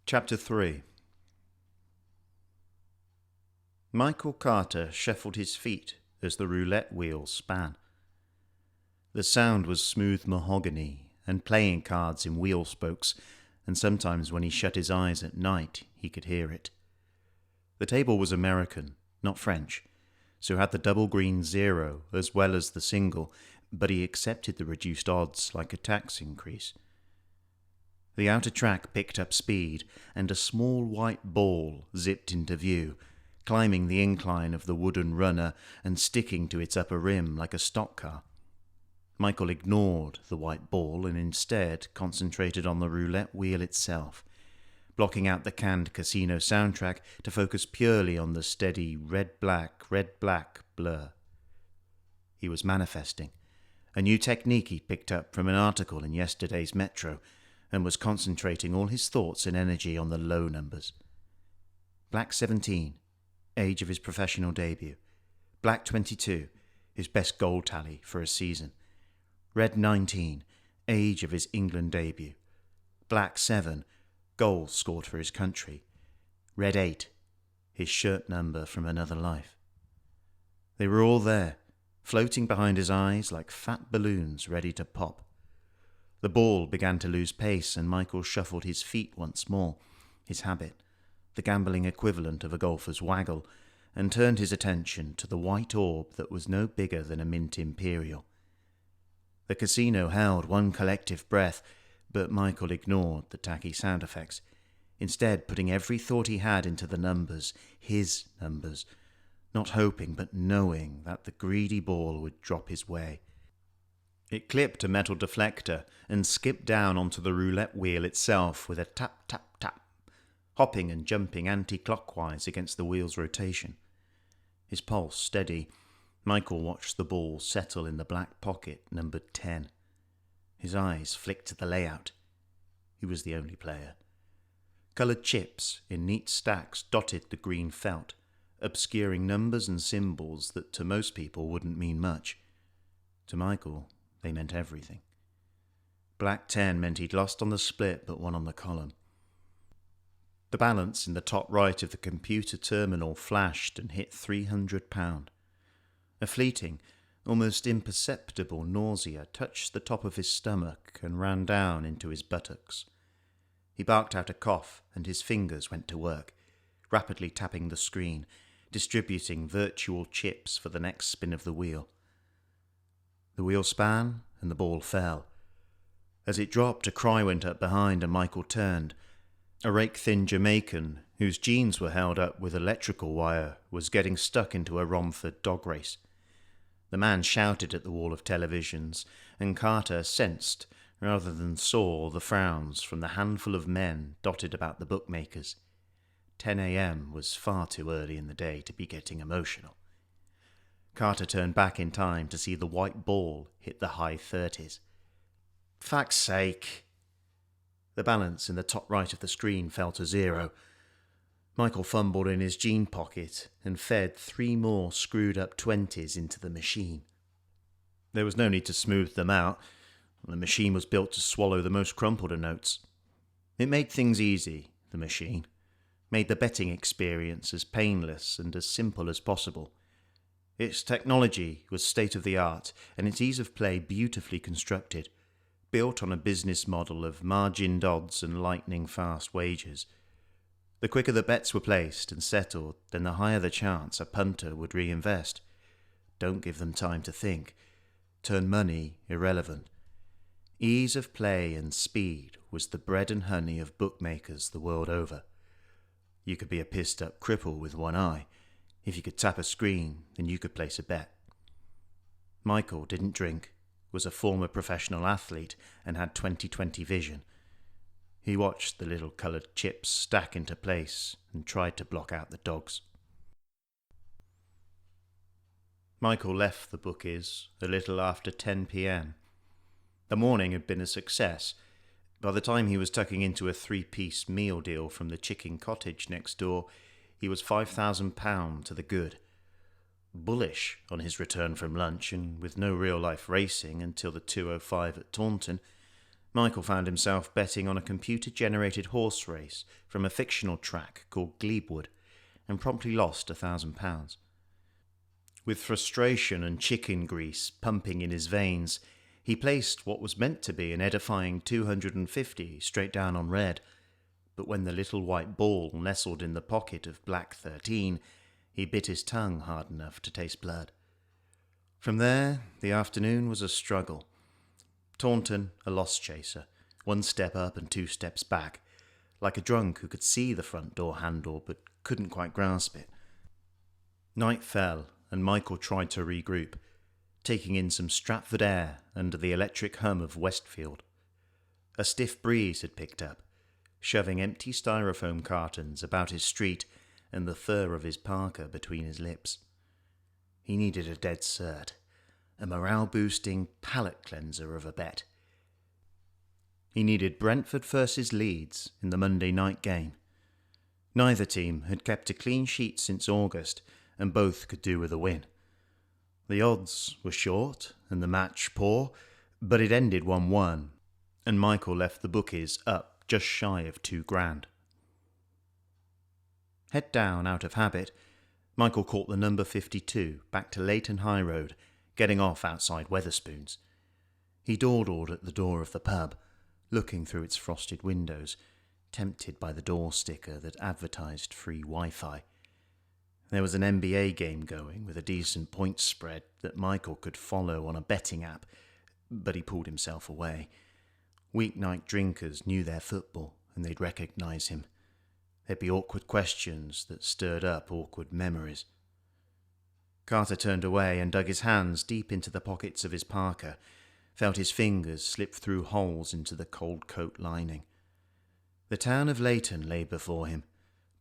Chapter 3. Michael Carter shuffled his feet as the roulette wheel span. The sound was smooth mahogany and playing cards in wheel spokes, and sometimes when he shut his eyes at night he could hear it. The table was American, not French, so had the double green zero as well as the single, but he accepted the reduced odds like a tax increase. The outer track picked up speed, and a small white ball zipped into view, climbing the incline of the wooden runner and sticking to its upper rim like a stock car. Michael ignored the white ball and instead concentrated on the roulette wheel itself, blocking out the canned casino soundtrack to focus purely on the steady red-black blur. He was manifesting, a new technique he picked up from an article in yesterday's Metro, and was concentrating all his thoughts and energy on the low numbers. Black 17, age of his professional debut. Black 22, his best goal tally for a season. Red 19, age of his England debut. Black 7, goals scored for his country. Red 8, his shirt number from another life. They were all there, floating behind his eyes like fat balloons ready to pop. The ball began to lose pace, and Michael shuffled his feet once more, his habit, the gambling equivalent of a golfer's waggle, and turned his attention to the white orb that was no bigger than a mint imperial. The casino held one collective breath, but Michael ignored the tacky sound effects, instead putting every thought he had into the numbers, his numbers, not hoping but knowing that the greedy ball would drop his way. It clipped a metal deflector and skipped down onto the roulette wheel itself with a tap, tap, tap, hopping and jumping anti-clockwise against the wheel's rotation. His pulse steady, Michael watched the ball settle in the black pocket numbered 10. His eyes flicked to the layout. He was the only player. Coloured chips in neat stacks dotted the green felt, obscuring numbers and symbols that to most people wouldn't mean much. To Michael, they meant everything. Black 10 meant he'd lost on the split but won on the column. The balance in the top right of the computer terminal flashed and hit £300. A fleeting, almost imperceptible nausea touched the top of his stomach and ran down into his buttocks. He barked out a cough, and his fingers went to work, rapidly tapping the screen, distributing virtual chips for the next spin of the wheel. The wheel span, and the ball fell. As it dropped, a cry went up behind, and Michael turned. A rake-thin Jamaican, whose jeans were held up with electrical wire, was getting stuck into a Romford dog race. The man shouted at the wall of televisions, and Carter sensed, rather than saw, the frowns from the handful of men dotted about the bookmakers. 10 a.m. was far too early in the day to be getting emotional. Carter turned back in time to see the white ball hit the high 30s. Fuck's sake! The balance in the top right of the screen fell to 0. Michael fumbled in his jean pocket and fed 3 more screwed-up 20s into the machine. There was no need to smooth them out. The machine was built to swallow the most crumpled of notes. It made things easy, the machine. Made the betting experience as painless and as simple as possible. Its technology was state-of-the-art, and its ease of play beautifully constructed, built on a business model of margined odds and lightning-fast wagers. The quicker the bets were placed and settled, then the higher the chance a punter would reinvest. Don't give them time to think. Turn money irrelevant. Ease of play and speed was the bread and honey of bookmakers the world over. You could be a pissed-up cripple with one eye. If you could tap a screen, then you could place a bet. Michael didn't drink, was a former professional athlete, and had 20/20 vision. He watched the little coloured chips stack into place and tried to block out the dogs. Michael left the bookies a little after 10 p.m. The morning had been a success. By the time he was tucking into a 3-piece meal deal from the chicken cottage next door, he was £5,000 to the good. Bullish on his return from lunch, and with no real-life racing until the 2:05 at Taunton, Michael found himself betting on a computer-generated horse race from a fictional track called Gleebwood, and promptly lost £1,000. With frustration and chicken grease pumping in his veins, he placed what was meant to be an edifying 250 straight down on red, but when the little white ball nestled in the pocket of black 13, he bit his tongue hard enough to taste blood. From there, the afternoon was a struggle. Taunton, a loss chaser, 1 step up and 2 steps back, like a drunk who could see the front door handle but couldn't quite grasp it. Night fell, and Michael tried to regroup, taking in some Stratford air under the electric hum of Westfield. A stiff breeze had picked up, shoving empty styrofoam cartons about his street and the fur of his parka between his lips. He needed a dead cert, a morale-boosting palate cleanser of a bet. He needed Brentford versus Leeds in the Monday night game. Neither team had kept a clean sheet since August, and both could do with a win. The odds were short and the match poor, but it ended 1-1, and Michael left the bookies up just shy of £2,000. Head down out of habit, Michael caught the number 52 back to Leighton High Road, getting off outside Wetherspoons. He dawdled at the door of the pub, looking through its frosted windows, tempted by the door sticker that advertised free Wi-Fi. There was an NBA game going with a decent point spread that Michael could follow on a betting app, but he pulled himself away. Weeknight drinkers knew their football, and they'd recognise him. There'd be awkward questions that stirred up awkward memories. Carter turned away and dug his hands deep into the pockets of his parka, felt his fingers slip through holes into the cold coat lining. The town of Leighton lay before him,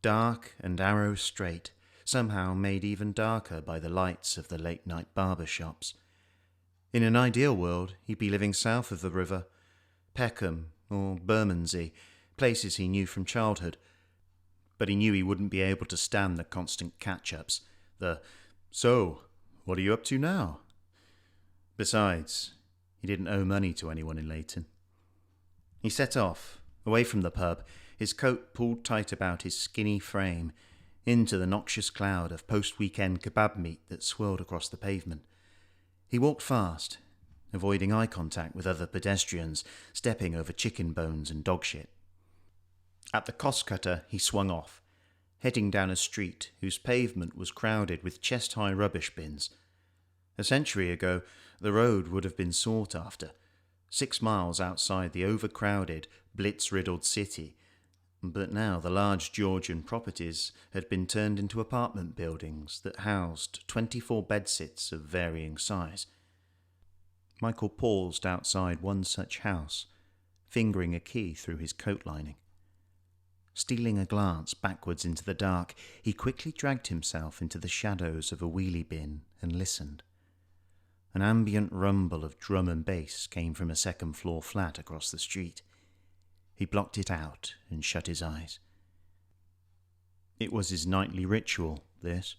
dark and arrow straight, somehow made even darker by the lights of the late-night barber shops. In an ideal world, he'd be living south of the river, Peckham or Bermondsey, places he knew from childhood. But he knew he wouldn't be able to stand the constant catch-ups, "So, what are you up to now?" Besides, he didn't owe money to anyone in Leighton. He set off, away from the pub, his coat pulled tight about his skinny frame, into the noxious cloud of post-weekend kebab meat that swirled across the pavement. He walked fast, avoiding eye contact with other pedestrians, stepping over chicken bones and dog shit. At the cost cutter, he swung off, heading down a street whose pavement was crowded with chest-high rubbish bins. A century ago, the road would have been sought after, 6 miles outside the overcrowded, blitz-riddled city, but now the large Georgian properties had been turned into apartment buildings that housed 24 bedsits of varying size. Michael paused outside one such house, fingering a key through his coat lining. Stealing a glance backwards into the dark, he quickly dragged himself into the shadows of a wheelie bin and listened. An ambient rumble of drum and bass came from a second-floor flat across the street. He blocked it out and shut his eyes. It was his nightly ritual, this,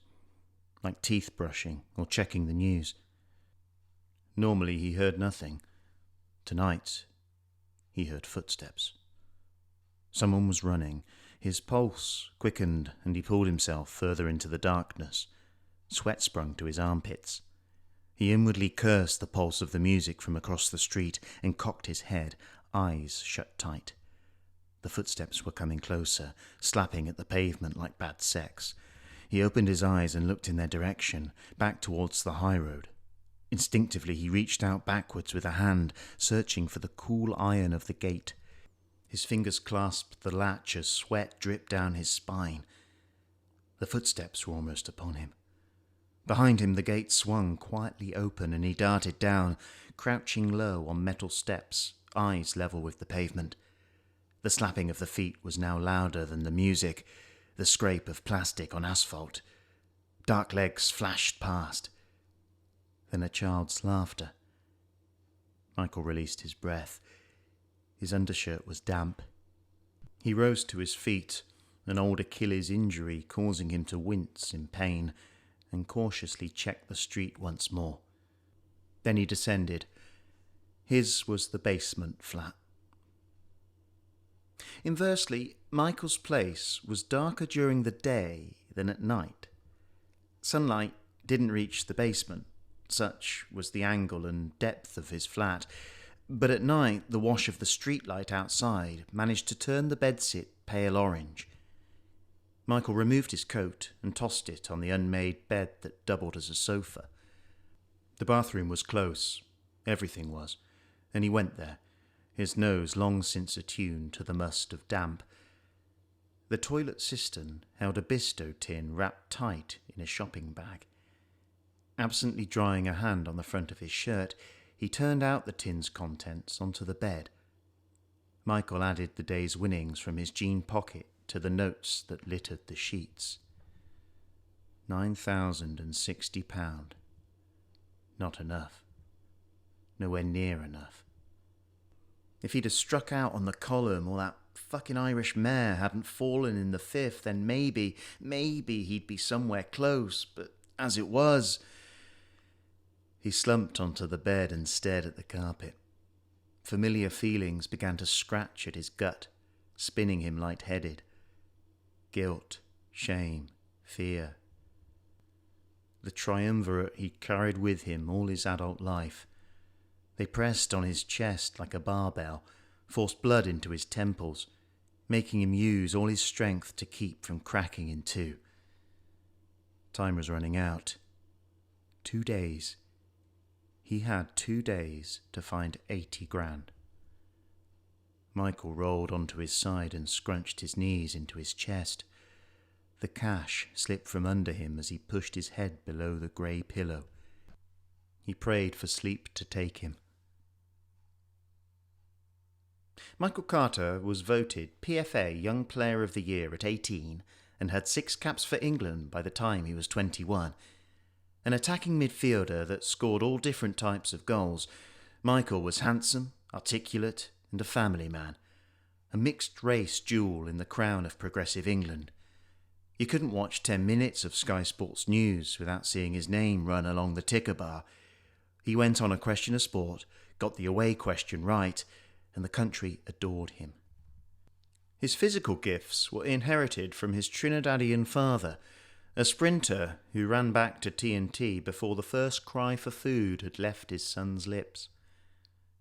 like teeth brushing or checking the news. Normally he heard nothing. Tonight, he heard footsteps. Someone was running. His pulse quickened and he pulled himself further into the darkness. Sweat sprung to his armpits. He inwardly cursed the pulse of the music from across the street and cocked his head, eyes shut tight. The footsteps were coming closer, slapping at the pavement like bad sex. He opened his eyes and looked in their direction, back towards the high road. Instinctively he reached out backwards with a hand, searching for the cool iron of the gate. His fingers clasped the latch as sweat dripped down his spine. The footsteps were almost upon him. Behind him the gate swung quietly open and he darted down, crouching low on metal steps, eyes level with the pavement. The slapping of the feet was now louder than the music, the scrape of plastic on asphalt. Dark legs flashed past. Then a child's laughter. Michael released his breath. His undershirt was damp. He rose to his feet, an old Achilles injury causing him to wince in pain, and cautiously checked the street once more. Then he descended. His was the basement flat, Inversely, Michael's place was darker during the day than at night. Sunlight didn't reach the basement, such was the angle and depth of his flat, but at night the wash of the streetlight outside managed to turn the bedsit pale orange. Michael removed his coat and tossed it on the unmade bed that doubled as a sofa. The bathroom was close, everything was, and he went there, his nose long since attuned to the must of damp. The toilet cistern held a Bisto tin wrapped tight in a shopping bag. Absently drying a hand on the front of his shirt, he turned out the tin's contents onto the bed. Michael added the day's winnings from his jean pocket to the notes that littered the sheets. £9,060. Not enough. Nowhere near enough. If he'd have struck out on the column or that fucking Irish mare hadn't fallen in the fifth, then maybe he'd be somewhere close, but as it was... He slumped onto the bed and stared at the carpet. Familiar feelings began to scratch at his gut, spinning him light-headed. Guilt, shame, fear. The triumvirate he'd carried with him all his adult life. They pressed on his chest like a barbell, forced blood into his temples, making him use all his strength to keep from cracking in two. Time was running out. 2 days. He had 2 days to find 80 grand. Michael rolled onto his side and scrunched his knees into his chest. The cash slipped from under him as he pushed his head below the grey pillow. He prayed for sleep to take him. Michael Carter was voted PFA Young Player of the Year at 18 and had 6 caps for England by the time he was 21. An attacking midfielder that scored all different types of goals, Michael was handsome, articulate, and a family man. A mixed-race jewel in the crown of progressive England. You couldn't watch 10 minutes of Sky Sports News without seeing his name run along the ticker bar. He went on A Question of Sport, got the away question right, and the country adored him. His physical gifts were inherited from his Trinidadian father, a sprinter who ran back to TNT before the first cry for food had left his son's lips.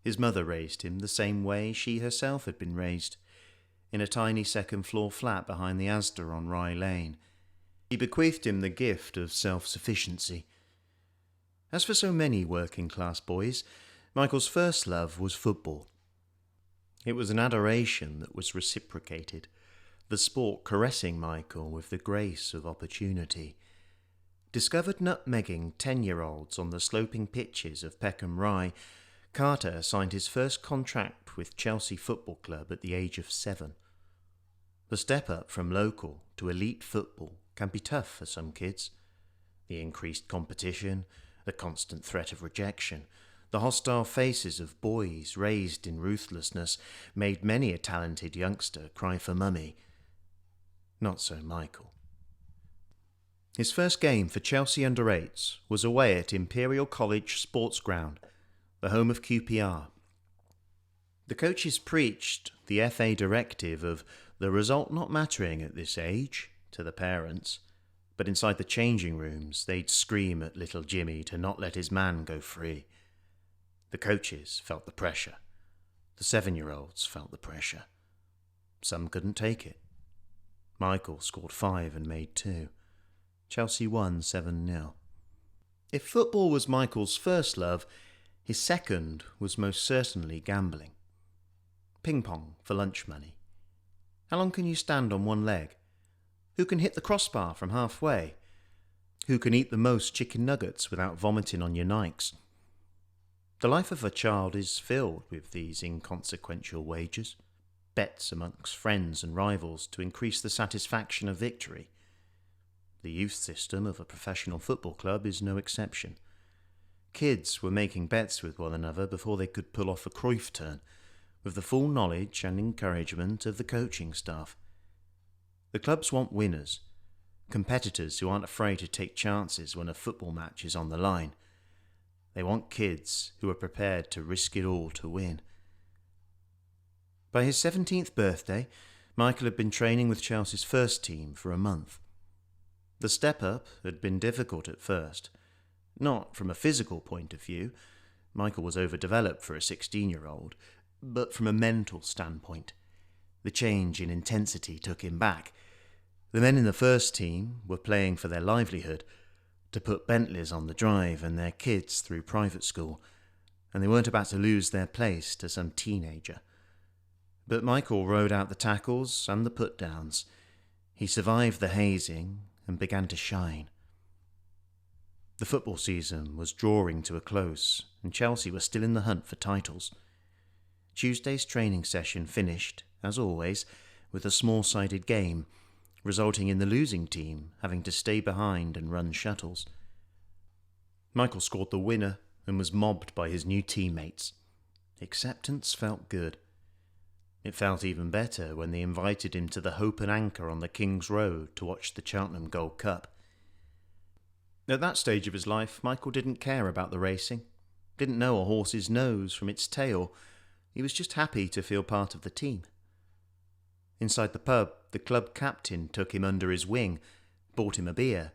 His mother raised him the same way she herself had been raised, in a tiny second-floor flat behind the Asda on Rye Lane. She bequeathed him the gift of self-sufficiency. As for so many working-class boys, Michael's first love was football. It was an adoration that was reciprocated, the sport caressing Michael with the grace of opportunity. Discovered nutmegging 10-year-olds on the sloping pitches of Peckham Rye, Carter signed his first contract with Chelsea Football Club at the age of 7. The step up from local to elite football can be tough for some kids. The increased competition, the constant threat of rejection, the hostile faces of boys raised in ruthlessness made many a talented youngster cry for mummy. Not so Michael. His first game for Chelsea under-8s was away at Imperial College Sports Ground, the home of QPR. The coaches preached the FA directive of the result not mattering at this age to the parents, but inside the changing rooms they'd scream at little Jimmy to not let his man go free. The coaches felt the pressure. The 7-year-olds felt the pressure. Some couldn't take it. Michael scored 5 and made 2. Chelsea won 7-0. If football was Michael's first love, his second was most certainly gambling. Ping-pong for lunch money. How long can you stand on one leg? Who can hit the crossbar from halfway? Who can eat the most chicken nuggets without vomiting on your Nikes? The life of a child is filled with these inconsequential wagers, bets amongst friends and rivals to increase the satisfaction of victory. The youth system of a professional football club is no exception. Kids were making bets with one another before they could pull off a Cruyff turn, with the full knowledge and encouragement of the coaching staff. The clubs want winners, competitors who aren't afraid to take chances when a football match is on the line. They want kids who are prepared to risk it all to win. By his 17th birthday, Michael had been training with Chelsea's first team for a month. The step-up had been difficult at first. Not from a physical point of view. Michael was overdeveloped for a 16-year-old, but from a mental standpoint. The change in intensity took him back. The men in the first team were playing for their livelihood, to put Bentleys on the drive and their kids through private school, and they weren't about to lose their place to some teenager. But Michael rode out the tackles and the put-downs. He survived the hazing and began to shine. The football season was drawing to a close, and Chelsea were still in the hunt for titles. Tuesday's training session finished, as always, with a small-sided game, resulting in the losing team having to stay behind and run shuttles. Michael scored the winner and was mobbed by his new teammates. Acceptance felt good. It felt even better when they invited him to the Hope and Anchor on the King's Road to watch the Cheltenham Gold Cup. At that stage of his life, Michael didn't care about the racing, didn't know a horse's nose from its tail. He was just happy to feel part of the team. Inside the pub, the club captain took him under his wing, bought him a beer,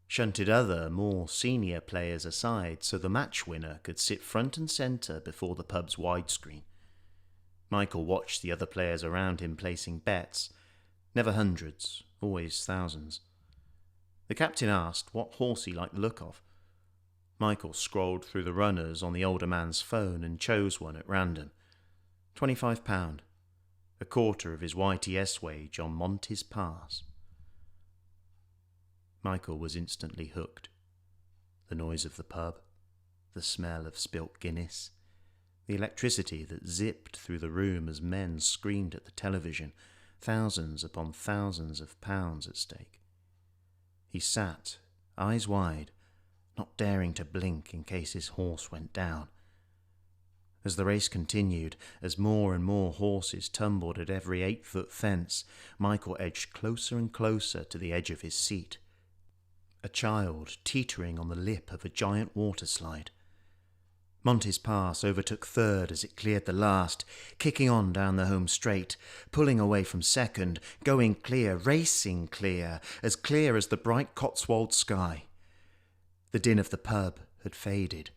shunted other, more senior players aside so the match winner could sit front and centre before the pub's widescreen. Michael watched the other players around him placing bets, never hundreds, always thousands. The captain asked what horse he liked the look of. Michael scrolled through the runners on the older man's phone and chose one at random. £25, a quarter of his YTS wage on Monty's Pass. Michael was instantly hooked. The noise of the pub, the smell of spilt Guinness, the electricity that zipped through the room as men screamed at the television, thousands upon thousands of pounds at stake. He sat, eyes wide, not daring to blink in case his horse went down. As the race continued, as more and more horses tumbled at every 8-foot fence, Michael edged closer and closer to the edge of his seat. A child teetering on the lip of a giant waterslide. Monty's Pass overtook third as it cleared the last, kicking on down the home straight, pulling away from second, going clear, racing clear as the bright Cotswold sky. The din of the pub had faded.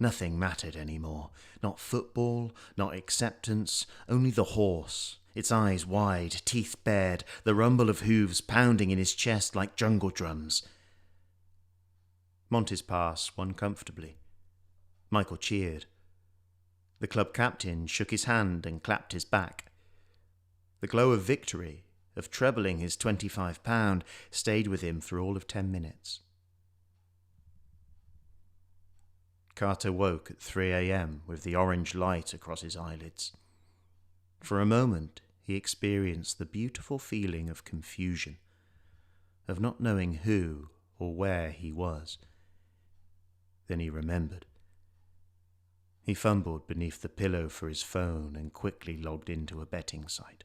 Nothing mattered anymore. Not football, not acceptance, only the horse, its eyes wide, teeth bared, the rumble of hooves pounding in his chest like jungle drums. Monty's Pass won comfortably. Michael cheered. The club captain shook his hand and clapped his back. The glow of victory, of trebling his £25, stayed with him for all of 10 minutes. Carter woke at 3 a.m. with the orange light across his eyelids. For a moment, he experienced the beautiful feeling of confusion, of not knowing who or where he was. Then he remembered. He fumbled beneath the pillow for his phone and quickly logged into a betting site.